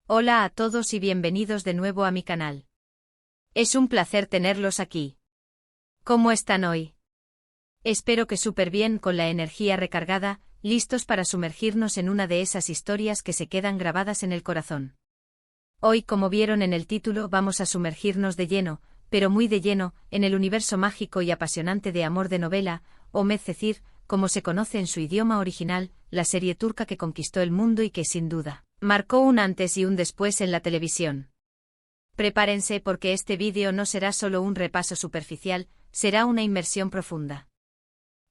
Hola a todos y bienvenidos de nuevo a mi canal. Es un placer tenerlos aquí. ¿Cómo están hoy? Espero que súper bien, con la energía recargada, listos para sumergirnos en una de esas historias que se quedan grabadas en el corazón. Hoy, como vieron en el título, vamos a sumergirnos de lleno, pero muy de lleno, en el universo mágico y apasionante de Amor de Novela, o Medcezir, como se conoce en su idioma original, la serie turca que conquistó el mundo y que, sin duda, marcó un antes y un después en la televisión. Prepárense porque este vídeo no será solo un repaso superficial, será una inmersión profunda.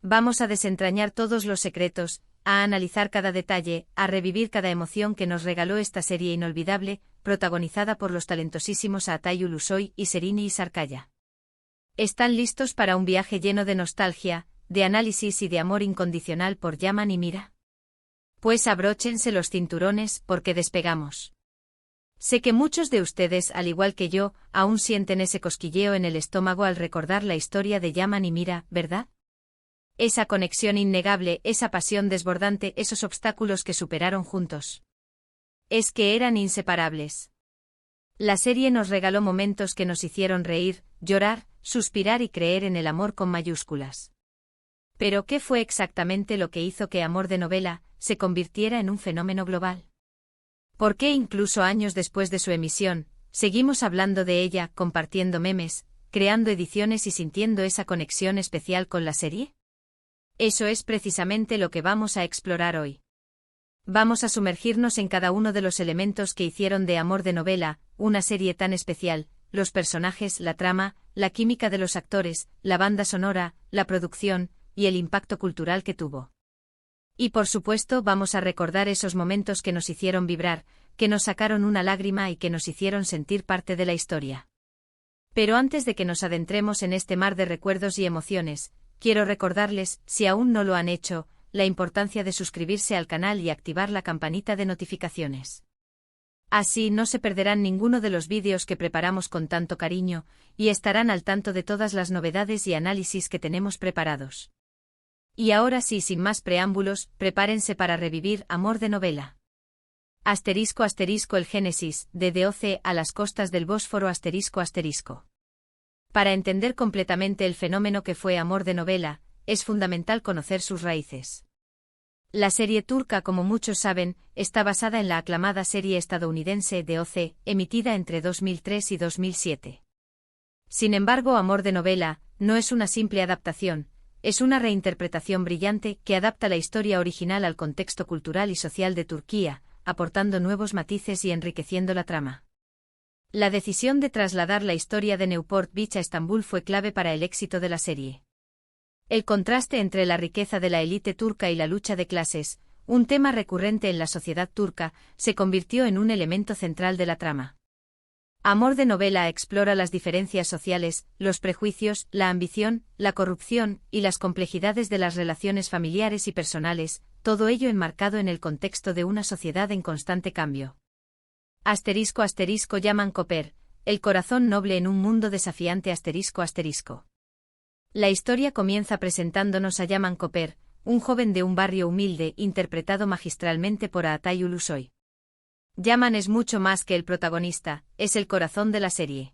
Vamos a desentrañar todos los secretos, a analizar cada detalle, a revivir cada emoción que nos regaló esta serie inolvidable, protagonizada por los talentosísimos Atay Ulusoy y Serini Sarkaya. ¿Están listos para un viaje lleno de nostalgia, de análisis y de amor incondicional por Yaman y Mira? Pues abróchense los cinturones porque despegamos. Sé que muchos de ustedes, al igual que yo, aún sienten ese cosquilleo en el estómago al recordar la historia de Yaman y Mira, ¿verdad? Esa conexión innegable, esa pasión desbordante, esos obstáculos que superaron juntos. Es que eran inseparables. La serie nos regaló momentos que nos hicieron reír, llorar, suspirar y creer en el amor con mayúsculas. Pero ¿qué fue exactamente lo que hizo que Amor de Novela se convirtiera en un fenómeno global? ¿Por qué incluso años después de su emisión, seguimos hablando de ella, compartiendo memes, creando ediciones y sintiendo esa conexión especial con la serie? Eso es precisamente lo que vamos a explorar hoy. Vamos a sumergirnos en cada uno de los elementos que hicieron de Amor de Novela una serie tan especial: los personajes, la trama, la química de los actores, la banda sonora, la producción y el impacto cultural que tuvo. Y por supuesto vamos a recordar esos momentos que nos hicieron vibrar, que nos sacaron una lágrima y que nos hicieron sentir parte de la historia. Pero antes de que nos adentremos en este mar de recuerdos y emociones, quiero recordarles, si aún no lo han hecho, la importancia de suscribirse al canal y activar la campanita de notificaciones. Así no se perderán ninguno de los vídeos que preparamos con tanto cariño, y estarán al tanto de todas las novedades y análisis que tenemos preparados. Y ahora sí, sin más preámbulos, prepárense para revivir Amor de Novela. Asterisco asterisco el génesis, de DOC a las costas del Bósforo asterisco asterisco. Para entender completamente el fenómeno que fue Amor de Novela, es fundamental conocer sus raíces. La serie turca, como muchos saben, está basada en la aclamada serie estadounidense DOC, emitida entre 2003 y 2007. Sin embargo, Amor de Novela no es una simple adaptación, es una reinterpretación brillante que adapta la historia original al contexto cultural y social de Turquía, aportando nuevos matices y enriqueciendo la trama. La decisión de trasladar la historia de Newport Beach a Estambul fue clave para el éxito de la serie. El contraste entre la riqueza de la élite turca y la lucha de clases, un tema recurrente en la sociedad turca, se convirtió en un elemento central de la trama. Amor de Novela explora las diferencias sociales, los prejuicios, la ambición, la corrupción y las complejidades de las relaciones familiares y personales, todo ello enmarcado en el contexto de una sociedad en constante cambio. Asterisco asterisco Yaman Koper, el corazón noble en un mundo desafiante asterisco asterisco. La historia comienza presentándonos a Yaman Koper, un joven de un barrio humilde interpretado magistralmente por Atay Ulusoy. Yaman es mucho más que el protagonista, es el corazón de la serie.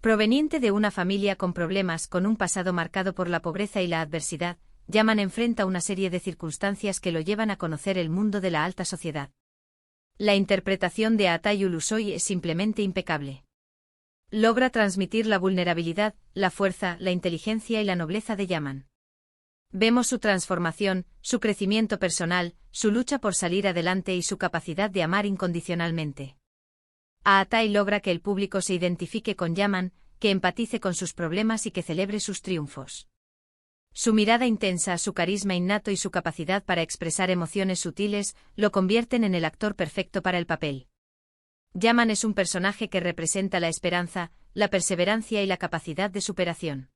Proveniente de una familia con problemas, con un pasado marcado por la pobreza y la adversidad, Yaman enfrenta una serie de circunstancias que lo llevan a conocer el mundo de la alta sociedad. La interpretación de Atay Ulusoy es simplemente impecable. Logra transmitir la vulnerabilidad, la fuerza, la inteligencia y la nobleza de Yaman. Vemos su transformación, su crecimiento personal, su lucha por salir adelante y su capacidad de amar incondicionalmente. Atay logra que el público se identifique con Yaman, que empatice con sus problemas y que celebre sus triunfos. Su mirada intensa, su carisma innato y su capacidad para expresar emociones sutiles lo convierten en el actor perfecto para el papel. Yaman es un personaje que representa la esperanza, la perseverancia y la capacidad de superación.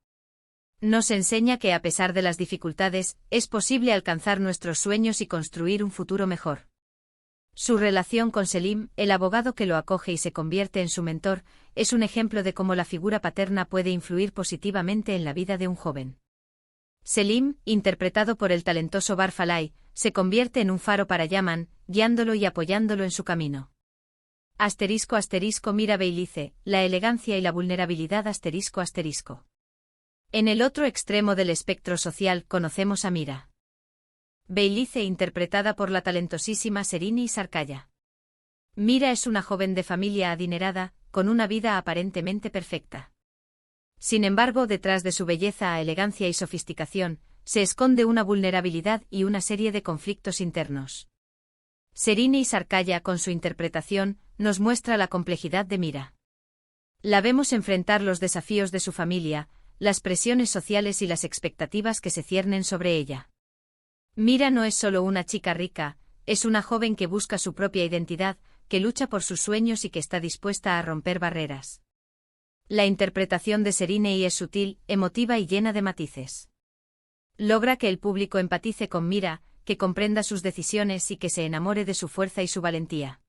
Nos enseña que a pesar de las dificultades, es posible alcanzar nuestros sueños y construir un futuro mejor. Su relación con Selim, el abogado que lo acoge y se convierte en su mentor, es un ejemplo de cómo la figura paterna puede influir positivamente en la vida de un joven. Selim, interpretado por el talentoso Barfalay, se convierte en un faro para Yaman, guiándolo y apoyándolo en su camino. Asterisco asterisco Mira Beylice, la elegancia y la vulnerabilidad asterisco asterisco. En el otro extremo del espectro social conocemos a Mira Beylice, interpretada por la talentosísima Serini Sarkaya. Mira es una joven de familia adinerada, con una vida aparentemente perfecta. Sin embargo, detrás de su belleza, elegancia y sofisticación, se esconde una vulnerabilidad y una serie de conflictos internos. Serini Sarkaya, con su interpretación, nos muestra la complejidad de Mira. La vemos enfrentar los desafíos de su familia, las presiones sociales y las expectativas que se ciernen sobre ella. Mira no es solo una chica rica, es una joven que busca su propia identidad, que lucha por sus sueños y que está dispuesta a romper barreras. La interpretación de Serini es sutil, emotiva y llena de matices. Logra que el público empatice con Mira, que comprenda sus decisiones y que se enamore de su fuerza y su valentía.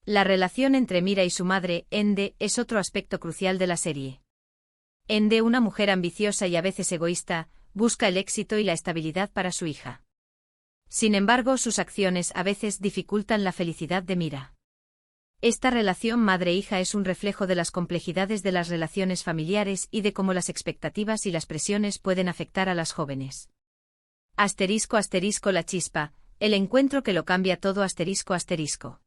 La relación entre Mira y su madre, Ende, es otro aspecto crucial de la serie. Ende, una mujer ambiciosa y a veces egoísta, busca el éxito y la estabilidad para su hija. Sin embargo, sus acciones a veces dificultan la felicidad de Mira. Esta relación madre-hija es un reflejo de las complejidades de las relaciones familiares y de cómo las expectativas y las presiones pueden afectar a las jóvenes. Asterisco asterisco La chispa, el encuentro que lo cambia todo asterisco asterisco.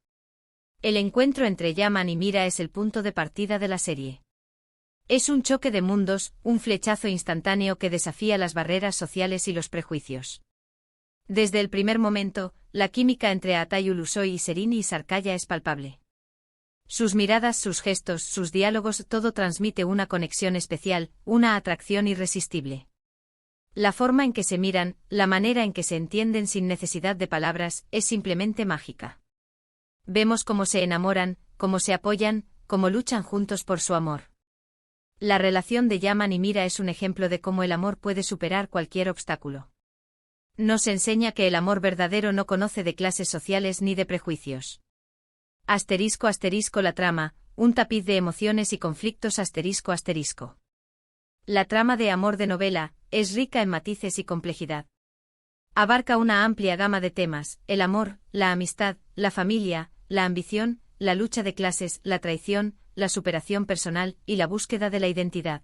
El encuentro entre Yaman y Mira es el punto de partida de la serie. Es un choque de mundos, un flechazo instantáneo que desafía las barreras sociales y los prejuicios. Desde el primer momento, la química entre Atay Ulusoy y Serini Sarkaya es palpable. Sus miradas, sus gestos, sus diálogos, todo transmite una conexión especial, una atracción irresistible. La forma en que se miran, la manera en que se entienden sin necesidad de palabras, es simplemente mágica. Vemos cómo se enamoran, cómo se apoyan, cómo luchan juntos por su amor. La relación de Yaman y Mira es un ejemplo de cómo el amor puede superar cualquier obstáculo. Nos enseña que el amor verdadero no conoce de clases sociales ni de prejuicios. Asterisco asterisco La trama, un tapiz de emociones y conflictos asterisco asterisco. La trama de amor de novela es rica en matices y complejidad. Abarca una amplia gama de temas: el amor, la amistad, la familia, la ambición, la lucha de clases, la traición, la superación personal y la búsqueda de la identidad.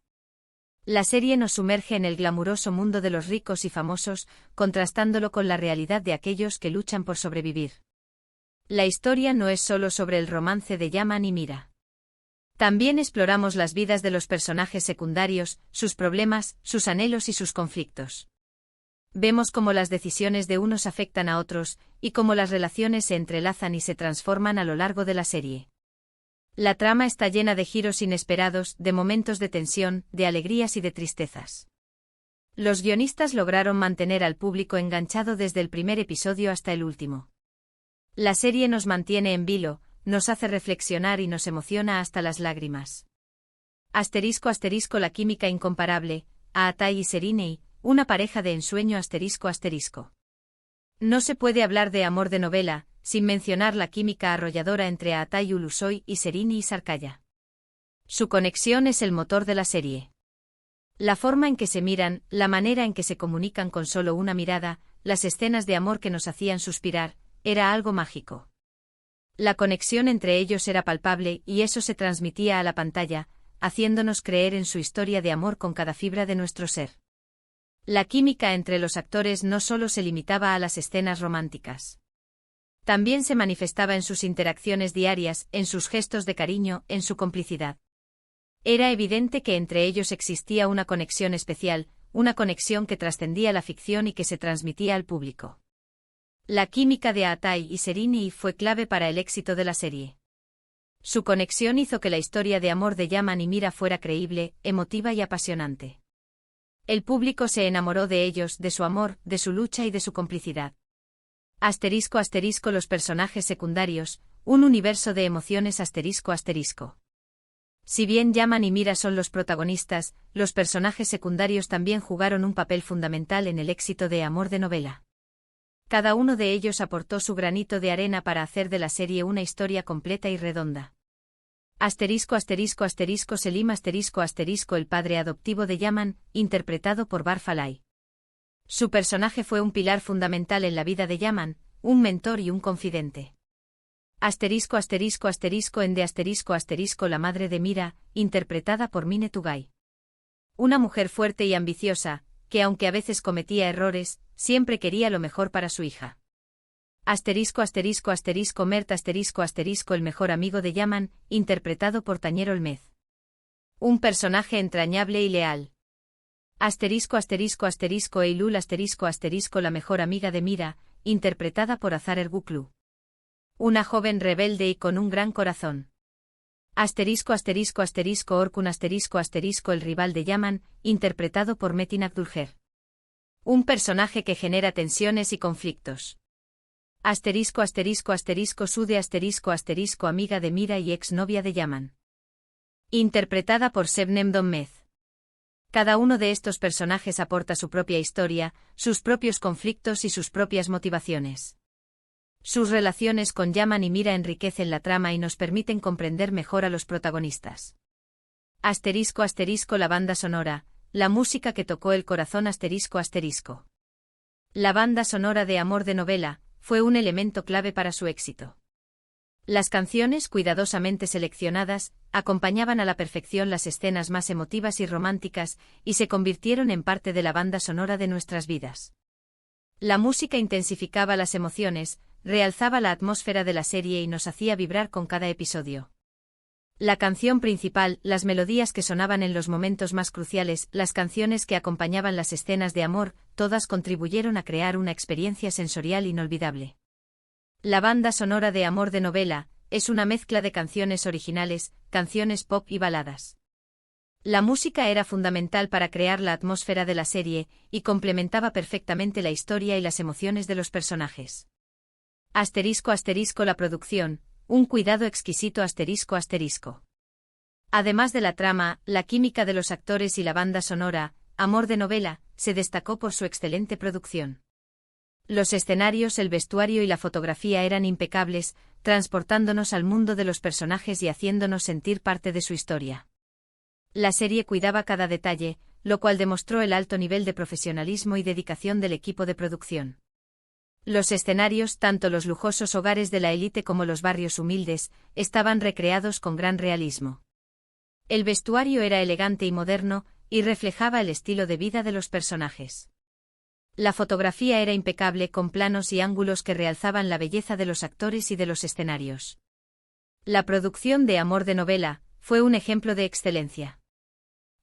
La serie nos sumerge en el glamuroso mundo de los ricos y famosos, contrastándolo con la realidad de aquellos que luchan por sobrevivir. La historia no es solo sobre el romance de Yaman y Mira. También exploramos las vidas de los personajes secundarios, sus problemas, sus anhelos y sus conflictos. Vemos cómo las decisiones de unos afectan a otros, y cómo las relaciones se entrelazan y se transforman a lo largo de la serie. La trama está llena de giros inesperados, de momentos de tensión, de alegrías y de tristezas. Los guionistas lograron mantener al público enganchado desde el primer episodio hasta el último. La serie nos mantiene en vilo, nos hace reflexionar y nos emociona hasta las lágrimas. Asterisco asterisco La química incomparable, Atay y Serini, una pareja de ensueño asterisco asterisco. No se puede hablar de amor de novela sin mencionar la química arrolladora entre Atay Ulusoy y Serini Sarkaya. Su conexión es el motor de la serie. La forma en que se miran, la manera en que se comunican con solo una mirada, las escenas de amor que nos hacían suspirar, era algo mágico. La conexión entre ellos era palpable y eso se transmitía a la pantalla, haciéndonos creer en su historia de amor con cada fibra de nuestro ser. La química entre los actores no solo se limitaba a las escenas románticas. También se manifestaba en sus interacciones diarias, en sus gestos de cariño, en su complicidad. Era evidente que entre ellos existía una conexión especial, una conexión que trascendía la ficción y que se transmitía al público. La química de Atay y Serini fue clave para el éxito de la serie. Su conexión hizo que la historia de amor de Yaman y Mira fuera creíble, emotiva y apasionante. El público se enamoró de ellos, de su amor, de su lucha y de su complicidad. Asterisco asterisco Los personajes secundarios, un universo de emociones asterisco asterisco. Si bien Yaman y Mira son los protagonistas, los personajes secundarios también jugaron un papel fundamental en el éxito de Amor de novela. Cada uno de ellos aportó su granito de arena para hacer de la serie una historia completa y redonda. Asterisco asterisco asterisco Selim asterisco asterisco el padre adoptivo de Yaman, interpretado por Bar Falay. Su personaje fue un pilar fundamental en la vida de Yaman, un mentor y un confidente. Asterisco asterisco asterisco en de asterisco asterisco la madre de Mira, interpretada por Mine Tugay. Una mujer fuerte y ambiciosa, que aunque a veces cometía errores, siempre quería lo mejor para su hija. Asterisco asterisco asterisco Mert asterisco asterisco el mejor amigo de Yaman, interpretado por Tañer Olmez. Un personaje entrañable y leal. Asterisco asterisco asterisco Eylul asterisco asterisco la mejor amiga de Mira, interpretada por Azar Ergüclü. Una joven rebelde y con un gran corazón. Asterisco asterisco asterisco Orkun asterisco asterisco el rival de Yaman, interpretado por Metin Akdülger. Un personaje que genera tensiones y conflictos. Asterisco asterisco asterisco Sude asterisco asterisco amiga de Mira y exnovia de Yaman. Interpretada por Şebnem Donmez. Cada uno de estos personajes aporta su propia historia, sus propios conflictos y sus propias motivaciones. Sus relaciones con Yaman y Mira enriquecen la trama y nos permiten comprender mejor a los protagonistas. Asterisco asterisco la banda sonora, la música que tocó el corazón asterisco asterisco. La banda sonora de Amor de Novela fue un elemento clave para su éxito. Las canciones, cuidadosamente seleccionadas, acompañaban a la perfección las escenas más emotivas y románticas, y se convirtieron en parte de la banda sonora de nuestras vidas. La música intensificaba las emociones, realzaba la atmósfera de la serie y nos hacía vibrar con cada episodio. La canción principal, las melodías que sonaban en los momentos más cruciales, las canciones que acompañaban las escenas de amor, todas contribuyeron a crear una experiencia sensorial inolvidable. La banda sonora de Amor de Novela es una mezcla de canciones originales, canciones pop y baladas. La música era fundamental para crear la atmósfera de la serie y complementaba perfectamente la historia y las emociones de los personajes. Asterisco asterisco la producción, un cuidado exquisito asterisco asterisco. Además de la trama, la química de los actores y la banda sonora, Amor de Novela se destacó por su excelente producción. Los escenarios, el vestuario y la fotografía eran impecables, transportándonos al mundo de los personajes y haciéndonos sentir parte de su historia. La serie cuidaba cada detalle, lo cual demostró el alto nivel de profesionalismo y dedicación del equipo de producción. Los escenarios, tanto los lujosos hogares de la élite como los barrios humildes, estaban recreados con gran realismo. El vestuario era elegante y moderno, y reflejaba el estilo de vida de los personajes. La fotografía era impecable con planos y ángulos que realzaban la belleza de los actores y de los escenarios. La producción de Amor de Novela fue un ejemplo de excelencia.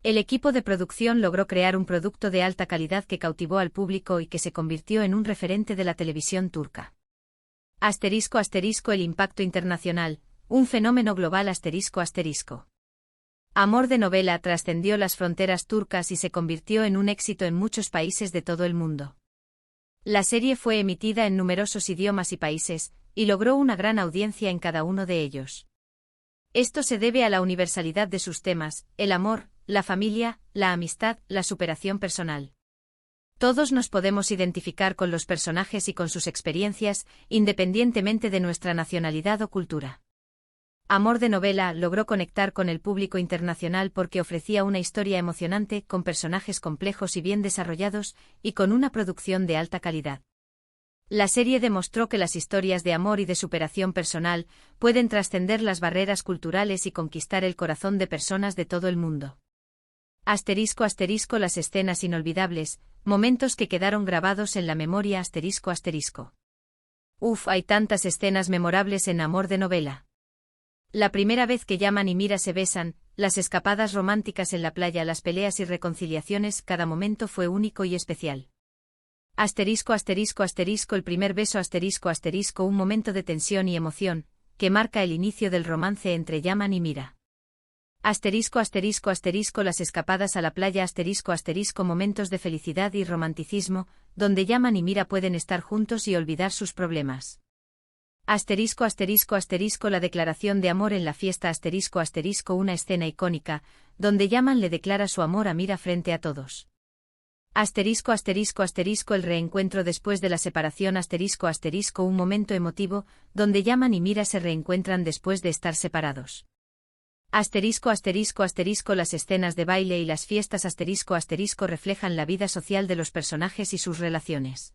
El equipo de producción logró crear un producto de alta calidad que cautivó al público y que se convirtió en un referente de la televisión turca. Asterisco asterisco el impacto internacional, un fenómeno global asterisco asterisco. Amor de Novela trascendió las fronteras turcas y se convirtió en un éxito en muchos países de todo el mundo. La serie fue emitida en numerosos idiomas y países, y logró una gran audiencia en cada uno de ellos. Esto se debe a la universalidad de sus temas, el amor, la familia, la amistad, la superación personal. Todos nos podemos identificar con los personajes y con sus experiencias, independientemente de nuestra nacionalidad o cultura. Amor de Novela logró conectar con el público internacional porque ofrecía una historia emocionante, con personajes complejos y bien desarrollados, y con una producción de alta calidad. La serie demostró que las historias de amor y de superación personal pueden trascender las barreras culturales y conquistar el corazón de personas de todo el mundo. Asterisco asterisco las escenas inolvidables, momentos que quedaron grabados en la memoria asterisco asterisco. Hay tantas escenas memorables en Amor de Novela. La primera vez que Yaman y Mira se besan, las escapadas románticas en la playa, las peleas y reconciliaciones, cada momento fue único y especial. Asterisco asterisco asterisco el primer beso asterisco asterisco un momento de tensión y emoción, que marca el inicio del romance entre Yaman y Mira. Asterisco asterisco asterisco las escapadas a la playa asterisco asterisco momentos de felicidad y romanticismo, donde Yaman y Mira pueden estar juntos y olvidar sus problemas. Asterisco asterisco asterisco la declaración de amor en la fiesta asterisco asterisco una escena icónica, donde Yaman le declara su amor a Mira frente a todos. Asterisco asterisco asterisco el reencuentro después de la separación asterisco asterisco un momento emotivo, donde Yaman y Mira se reencuentran después de estar separados. Asterisco asterisco asterisco las escenas de baile y las fiestas asterisco asterisco reflejan la vida social de los personajes y sus relaciones.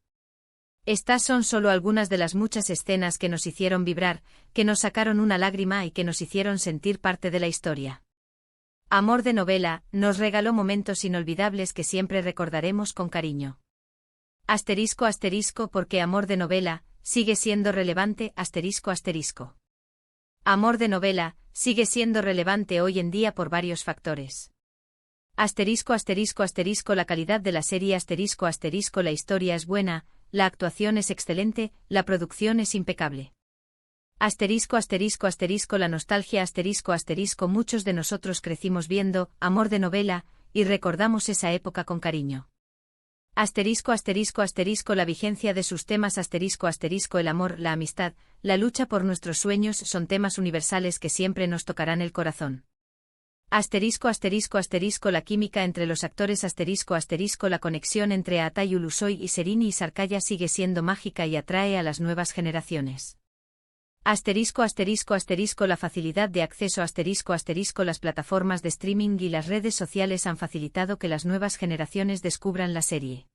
Estas son solo algunas de las muchas escenas que nos hicieron vibrar, que nos sacaron una lágrima y que nos hicieron sentir parte de la historia. Amor de novela nos regaló momentos inolvidables que siempre recordaremos con cariño. Asterisco asterisco porque Amor de novela sigue siendo relevante asterisco asterisco. Amor de novela sigue siendo relevante hoy en día por varios factores. Asterisco asterisco asterisco la calidad de la serie asterisco asterisco la historia es buena, la actuación es excelente, la producción es impecable. Asterisco asterisco asterisco la nostalgia asterisco asterisco muchos de nosotros crecimos viendo Amor de novela y recordamos esa época con cariño. Asterisco asterisco asterisco la vigencia de sus temas asterisco asterisco el amor, la amistad, la lucha por nuestros sueños son temas universales que siempre nos tocarán el corazón. Asterisco asterisco asterisco la química entre los actores asterisco asterisco la conexión entre Aatay Ulusoy y Serini y Sarkaya sigue siendo mágica y atrae a las nuevas generaciones. Asterisco asterisco asterisco la facilidad de acceso asterisco asterisco las plataformas de streaming y las redes sociales han facilitado que las nuevas generaciones descubran la serie.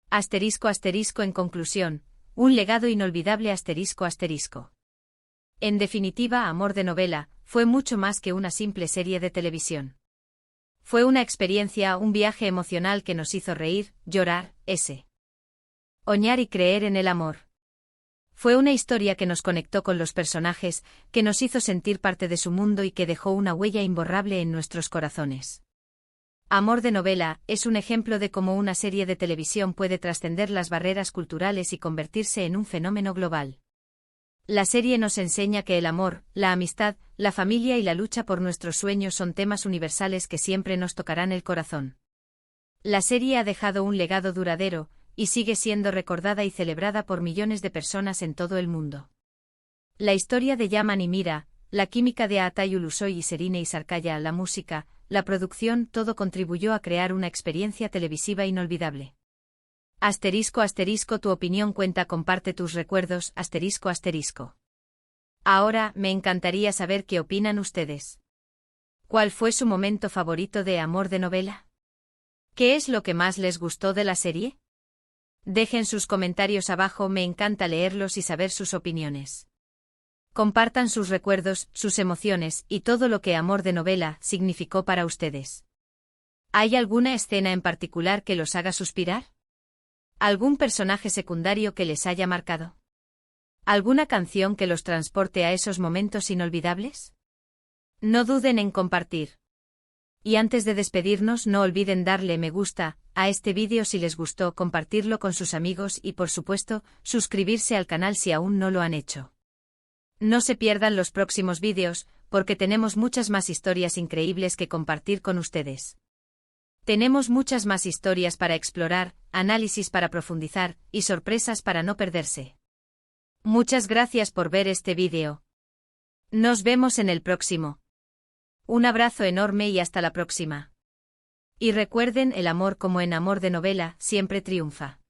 Asterisco asterisco en conclusión, un legado inolvidable asterisco asterisco. En definitiva, Amor de novela fue mucho más que una simple serie de televisión. Fue una experiencia, un viaje emocional que nos hizo reír, llorar, soñar y creer en el amor. Fue una historia que nos conectó con los personajes, que nos hizo sentir parte de su mundo y que dejó una huella imborrable en nuestros corazones. Amor de novela es un ejemplo de cómo una serie de televisión puede trascender las barreras culturales y convertirse en un fenómeno global. La serie nos enseña que el amor, la amistad, la familia y la lucha por nuestros sueños son temas universales que siempre nos tocarán el corazón. La serie ha dejado un legado duradero, y sigue siendo recordada y celebrada por millones de personas en todo el mundo. La historia de Yaman y Mira, la química de Aatay Ulusoy y Serine y Sarkaya, la música, la producción, todo contribuyó a crear una experiencia televisiva inolvidable. Asterisco asterisco tu opinión cuenta, comparte tus recuerdos, asterisco asterisco. Ahora, me encantaría saber qué opinan ustedes. ¿Cuál fue su momento favorito de Amor de novela? ¿Qué es lo que más les gustó de la serie? Dejen sus comentarios abajo, me encanta leerlos y saber sus opiniones. Compartan sus recuerdos, sus emociones y todo lo que Amor de novela significó para ustedes. ¿Hay alguna escena en particular que los haga suspirar? ¿Algún personaje secundario que les haya marcado? ¿Alguna canción que los transporte a esos momentos inolvidables? No duden en compartir. Y antes de despedirnos, no olviden darle me gusta a este vídeo si les gustó, compartirlo con sus amigos y por supuesto, suscribirse al canal si aún no lo han hecho. No se pierdan los próximos vídeos, porque tenemos muchas más historias increíbles que compartir con ustedes. Tenemos muchas más historias para explorar, análisis para profundizar y sorpresas para no perderse. Muchas gracias por ver este vídeo. Nos vemos en el próximo. Un abrazo enorme y hasta la próxima. Y recuerden, el amor como en Amor de novela siempre triunfa.